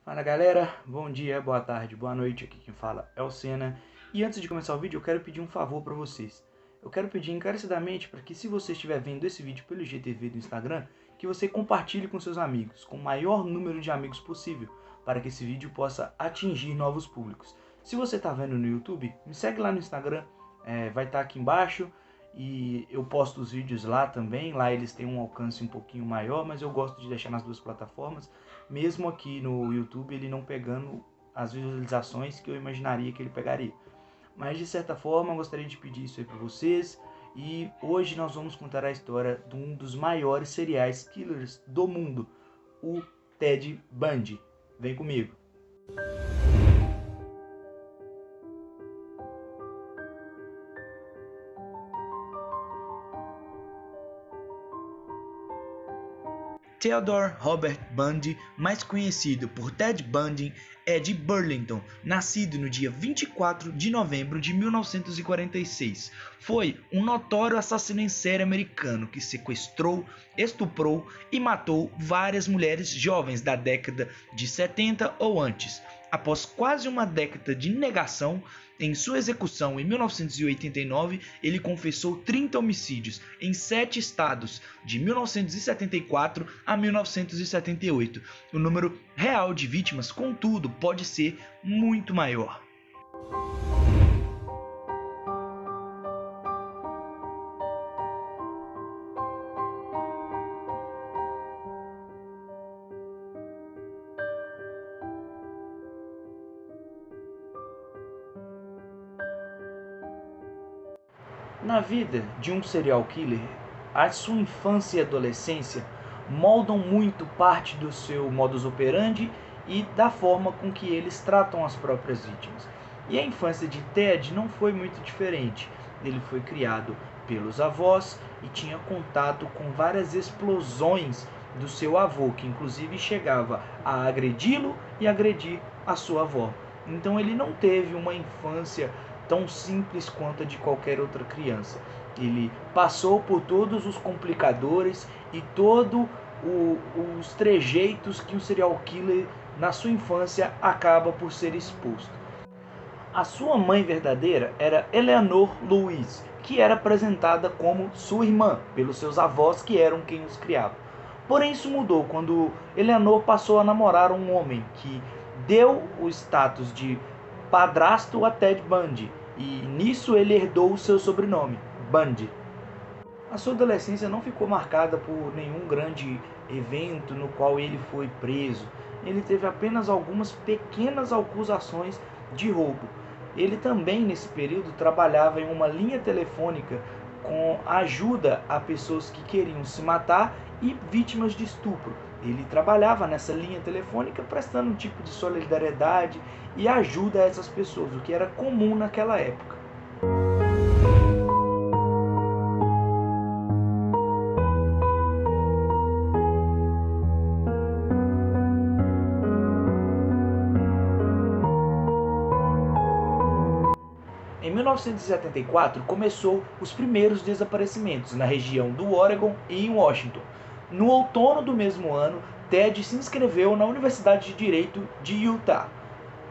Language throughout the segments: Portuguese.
Fala galera, bom dia, boa tarde, boa noite, aqui quem fala é o Senna. E antes de começar o vídeo eu quero pedir um favor para vocês. Eu quero pedir encarecidamente para que, se você estiver vendo esse vídeo pelo IGTV do Instagram, que você compartilhe com seus amigos, com o maior número de amigos possível, para que esse vídeo possa atingir novos públicos. Se você está vendo no YouTube, me segue lá no Instagram, vai estar aqui embaixo. E eu posto os vídeos lá também, lá eles têm um alcance um pouquinho maior, mas eu gosto de deixar nas duas plataformas, mesmo aqui no YouTube ele não pegando as visualizações que eu imaginaria que ele pegaria. Mas de certa forma eu gostaria de pedir isso aí para vocês, e hoje nós vamos contar a história de um dos maiores serial killers do mundo, o Ted Bundy. Vem comigo! Theodore Robert Bundy, mais conhecido por Ted Bundy, é de Burlington, nascido no dia 24 de novembro de 1946. Foi um notório assassino em série americano que sequestrou, estuprou e matou várias mulheres jovens da década de 70 ou antes. Após quase uma década de negação, em sua execução em 1989, ele confessou 30 homicídios em 7 estados, de 1974 a 1978. O número real de vítimas, contudo, pode ser muito maior. Na vida de um serial killer, a sua infância e adolescência moldam muito parte do seu modus operandi e da forma com que eles tratam as próprias vítimas. E a infância de Ted não foi muito diferente. Ele foi criado pelos avós e tinha contato com várias explosões do seu avô, que inclusive chegava a agredi-lo e agredir a sua avó. Então ele não teve uma infância tão simples quanto a de qualquer outra criança. Ele passou por todos os complicadores e todos os trejeitos que o serial killer na sua infância acaba por ser exposto. A sua mãe verdadeira era Eleanor Louise, que era apresentada como sua irmã pelos seus avós, que eram quem os criava. Porém isso mudou quando Eleanor passou a namorar um homem que deu o status de padrasto a Ted Bundy, e nisso ele herdou o seu sobrenome, Bundy. A sua adolescência não ficou marcada por nenhum grande evento no qual ele foi preso. Ele teve apenas algumas pequenas acusações de roubo. Ele também, nesse período, trabalhava em uma linha telefônica com ajuda a pessoas que queriam se matar e vítimas de estupro. Ele trabalhava nessa linha telefônica prestando um tipo de solidariedade e ajuda a essas pessoas, o que era comum naquela época. Em 1974 começou os primeiros desaparecimentos na região do Oregon e em Washington. No outono do mesmo ano, Ted se inscreveu na Universidade de Direito de Utah.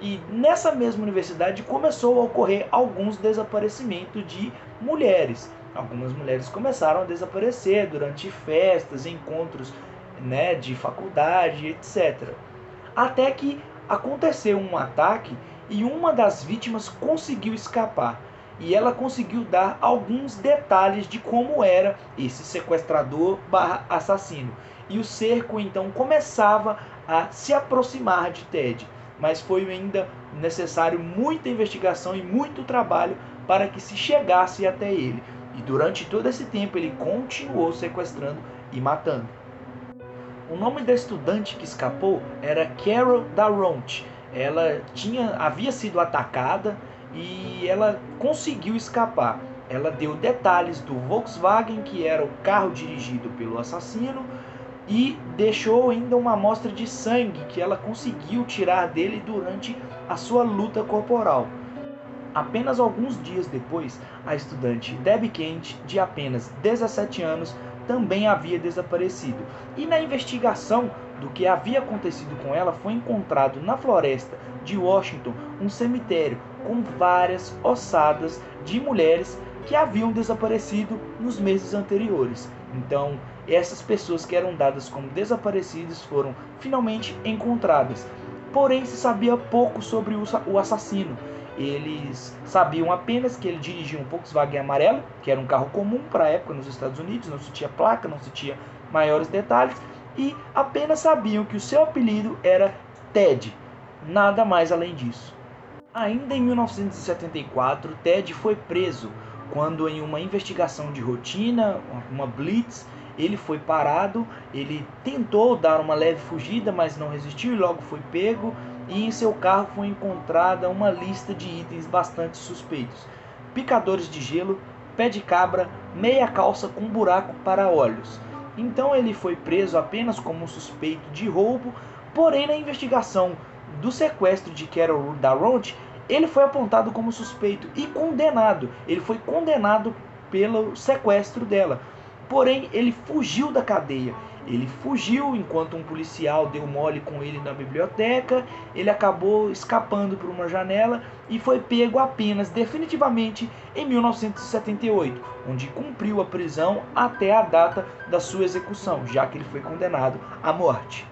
E nessa mesma universidade começou a ocorrer alguns desaparecimentos de mulheres. Algumas mulheres começaram a desaparecer durante festas, encontros, de faculdade, etc. Até que aconteceu um ataque e uma das vítimas conseguiu escapar. E ela conseguiu dar alguns detalhes de como era esse sequestrador / assassino. E o cerco então começava a se aproximar de Ted. Mas foi ainda necessário muita investigação e muito trabalho para que se chegasse até ele. E durante todo esse tempo ele continuou sequestrando e matando. O nome da estudante que escapou era Carol Darront. Ela havia sido atacada e ela conseguiu escapar. Ela deu detalhes do Volkswagen, que era o carro dirigido pelo assassino, e deixou ainda uma amostra de sangue que ela conseguiu tirar dele durante a sua luta corporal. Apenas alguns dias depois, a estudante Debbie Kent, de apenas 17 anos, também havia desaparecido. E na investigação do que havia acontecido com ela, foi encontrado na floresta de Washington um cemitério com várias ossadas de mulheres que haviam desaparecido nos meses anteriores. Então, essas pessoas que eram dadas como desaparecidas foram finalmente encontradas. Porém, se sabia pouco sobre o assassino. Eles sabiam apenas que ele dirigia um Volkswagen amarelo, que era um carro comum para a época nos Estados Unidos, não se tinha placa, não se tinha maiores detalhes, e apenas sabiam que o seu apelido era Ted, nada mais além disso. Ainda em 1974, Ted foi preso quando, em uma investigação de rotina, uma blitz, ele foi parado. Ele tentou dar uma leve fugida, mas não resistiu e logo foi pego, e em seu carro foi encontrada uma lista de itens bastante suspeitos: picadores de gelo, pé de cabra, meia calça com buraco para olhos. Então ele foi preso apenas como suspeito de roubo, porém na investigação do sequestro de Carol Darroch, ele foi apontado como suspeito e condenado. Ele foi condenado pelo sequestro dela. Porém, ele fugiu da cadeia. Ele fugiu enquanto um policial deu mole com ele na biblioteca. Ele acabou escapando por uma janela e foi pego apenas definitivamente em 1978, onde cumpriu a prisão até a data da sua execução, já que ele foi condenado à morte.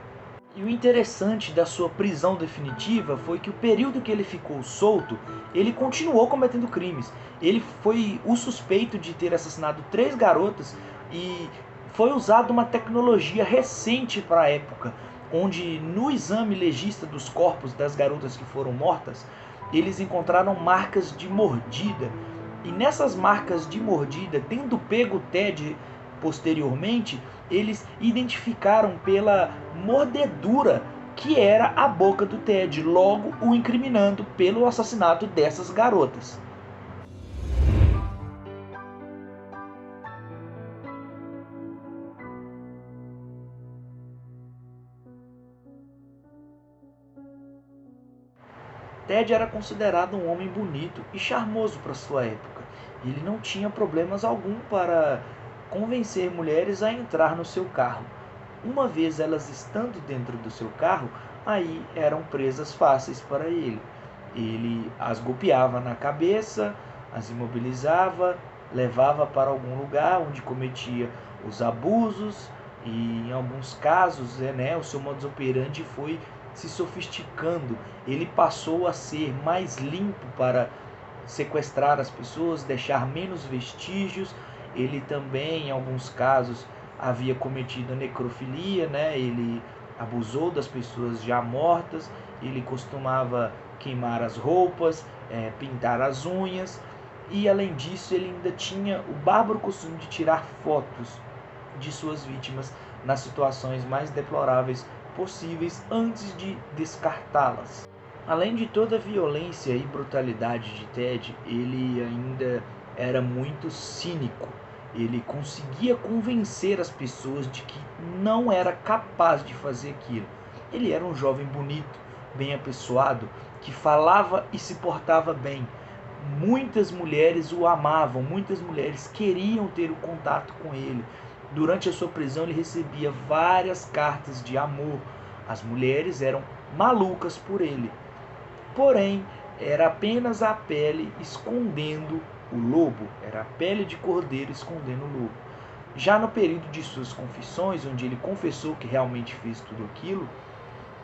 E o interessante da sua prisão definitiva foi que o período que ele ficou solto, ele continuou cometendo crimes. Ele foi o suspeito de ter assassinado 3 garotas e foi usada uma tecnologia recente para a época, onde no exame legista dos corpos das garotas que foram mortas, eles encontraram marcas de mordida. E nessas marcas de mordida, tendo pego Ted posteriormente, eles identificaram pela mordedura que era a boca do Ted, logo o incriminando pelo assassinato dessas garotas. Ted era considerado um homem bonito e charmoso para sua época. Ele não tinha problemas algum para convencer mulheres a entrar no seu carro. Uma vez elas estando dentro do seu carro, aí eram presas fáceis para ele. Ele as golpeava na cabeça, as imobilizava, levava para algum lugar onde cometia os abusos e, em alguns casos, o seu modus operandi foi se sofisticando. Ele passou a ser mais limpo para sequestrar as pessoas, deixar menos vestígios. Ele também, em alguns casos, havia cometido necrofilia, ele abusou das pessoas já mortas. Ele costumava queimar as roupas, pintar as unhas, e além disso ele ainda tinha o bárbaro costume de tirar fotos de suas vítimas nas situações mais deploráveis possíveis antes de descartá-las. Além de toda a violência e brutalidade de Ted, ele ainda era muito cínico. Ele conseguia convencer as pessoas de que não era capaz de fazer aquilo. Ele era um jovem bonito, bem apessoado, que falava e se portava bem. Muitas mulheres o amavam, muitas mulheres queriam ter o contato com ele. Durante a sua prisão ele recebia várias cartas de amor. As mulheres eram malucas por ele. Porém, era apenas a pele escondendo o lobo, era a pele de cordeiro escondendo o lobo. Já no período de suas confissões, onde ele confessou que realmente fez tudo aquilo,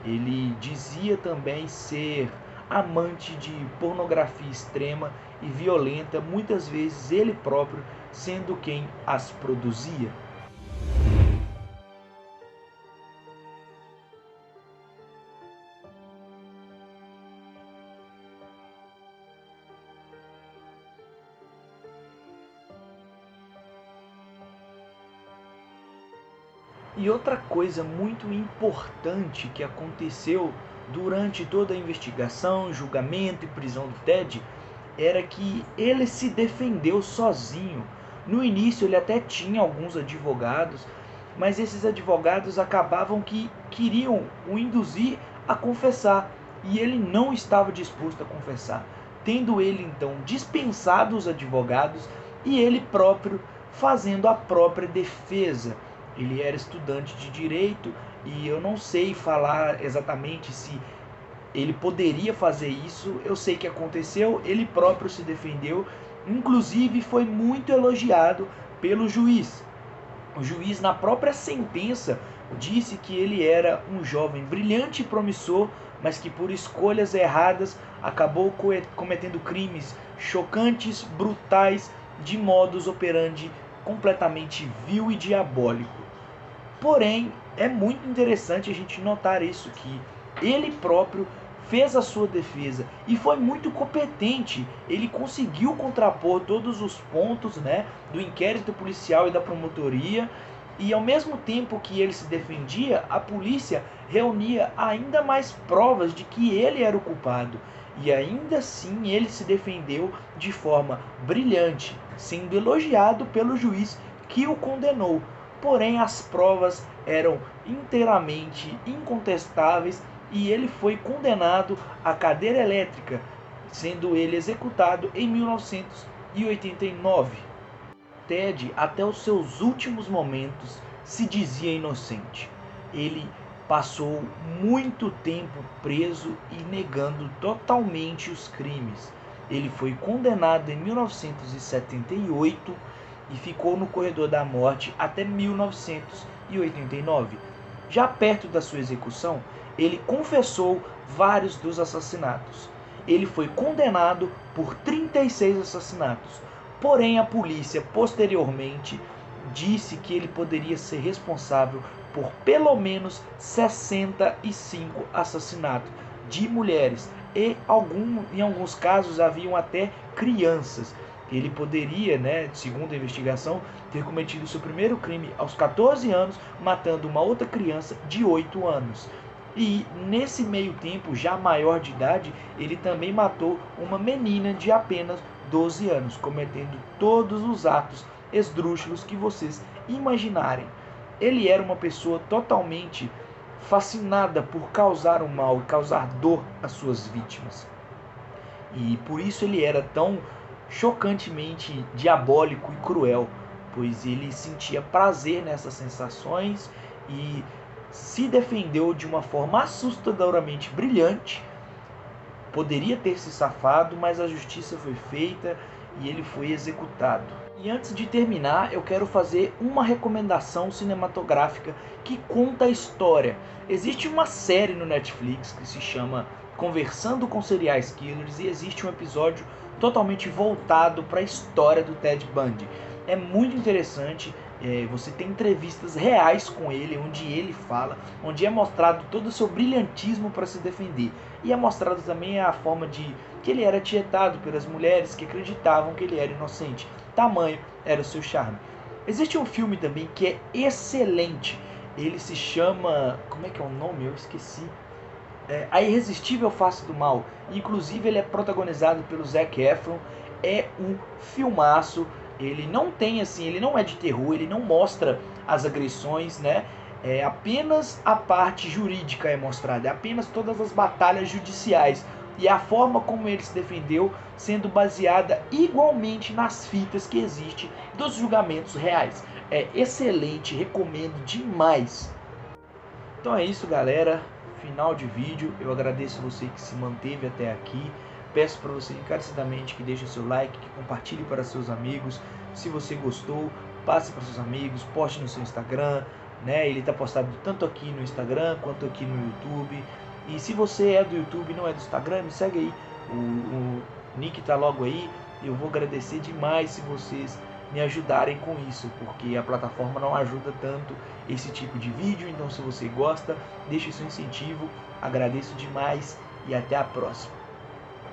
ele dizia também ser amante de pornografia extrema e violenta, muitas vezes ele próprio sendo quem as produzia. E outra coisa muito importante que aconteceu durante toda a investigação, julgamento e prisão do Ted era que ele se defendeu sozinho. No início ele até tinha alguns advogados, mas esses advogados acabavam que queriam o induzir a confessar, e ele não estava disposto a confessar, tendo ele então dispensado os advogados e ele próprio fazendo a própria defesa. Ele era estudante de direito e eu não sei falar exatamente se ele poderia fazer isso. Eu sei que aconteceu, ele próprio se defendeu, inclusive foi muito elogiado pelo juiz. O juiz, na própria sentença, disse que ele era um jovem brilhante e promissor, mas que por escolhas erradas acabou cometendo crimes chocantes, brutais, de modus operandi completamente vil e diabólico. Porém, é muito interessante a gente notar isso, que ele próprio fez a sua defesa e foi muito competente. Ele conseguiu contrapor todos os pontos, né, do inquérito policial e da promotoria, e ao mesmo tempo que ele se defendia, a polícia reunia ainda mais provas de que ele era o culpado. E ainda assim ele se defendeu de forma brilhante, sendo elogiado pelo juiz que o condenou. Porém, as provas eram inteiramente incontestáveis e ele foi condenado à cadeira elétrica, sendo ele executado em 1989. Ted, até os seus últimos momentos, se dizia inocente. Ele passou muito tempo preso e negando totalmente os crimes. Ele foi condenado em 1978 e ficou no corredor da morte até 1989. Já perto da sua execução, ele confessou vários dos assassinatos. Ele foi condenado por 36 assassinatos. Porém, a polícia posteriormente disse que ele poderia ser responsável por pelo menos 65 assassinatos de mulheres, e em alguns casos haviam até crianças. Ele poderia, né, segundo a investigação, ter cometido seu primeiro crime aos 14 anos, matando uma outra criança de 8 anos. E nesse meio tempo, já maior de idade, ele também matou uma menina de apenas 12 anos, cometendo todos os atos esdrúxulos que vocês imaginarem. Ele era uma pessoa totalmente fascinada por causar o mal e causar dor às suas vítimas. E por isso ele era tão chocantemente diabólico e cruel, pois ele sentia prazer nessas sensações e se defendeu de uma forma assustadoramente brilhante. Poderia ter se safado, mas a justiça foi feita e ele foi executado. E antes de terminar, eu quero fazer uma recomendação cinematográfica que conta a história. Existe uma série no Netflix que se chama Conversando com Serial Killers e existe um episódio totalmente voltado para a história do Ted Bundy. É muito interessante. Você tem entrevistas reais com ele, onde ele fala, onde é mostrado todo o seu brilhantismo para se defender. E é mostrado também a forma de que ele era tietado pelas mulheres que acreditavam que ele era inocente. Tamanho era o seu charme. Existe um filme também que é excelente. Ele se chama... como é que é o nome? Eu esqueci. A Irresistível Face do Mal. Inclusive ele é protagonizado pelo Zac Efron. É um filmaço. Ele não tem assim, ele não é de terror, ele não mostra as agressões, né? Apenas a parte jurídica é mostrada, apenas todas as batalhas judiciais e a forma como ele se defendeu, sendo baseada igualmente nas fitas que existem dos julgamentos reais. É excelente, recomendo demais. Então é isso, galera. Final de vídeo. Eu agradeço você que se manteve até aqui. Peço para você encarecidamente que deixe seu like, que compartilhe para seus amigos. Se você gostou, passe para seus amigos, poste no seu Instagram, né? Ele está postado tanto aqui no Instagram quanto aqui no YouTube. E se você é do YouTube e não é do Instagram, me segue aí. O nick está logo aí. Eu vou agradecer demais se vocês me ajudarem com isso, porque a plataforma não ajuda tanto esse tipo de vídeo. Então, se você gosta, deixe seu incentivo. Agradeço demais e até a próxima.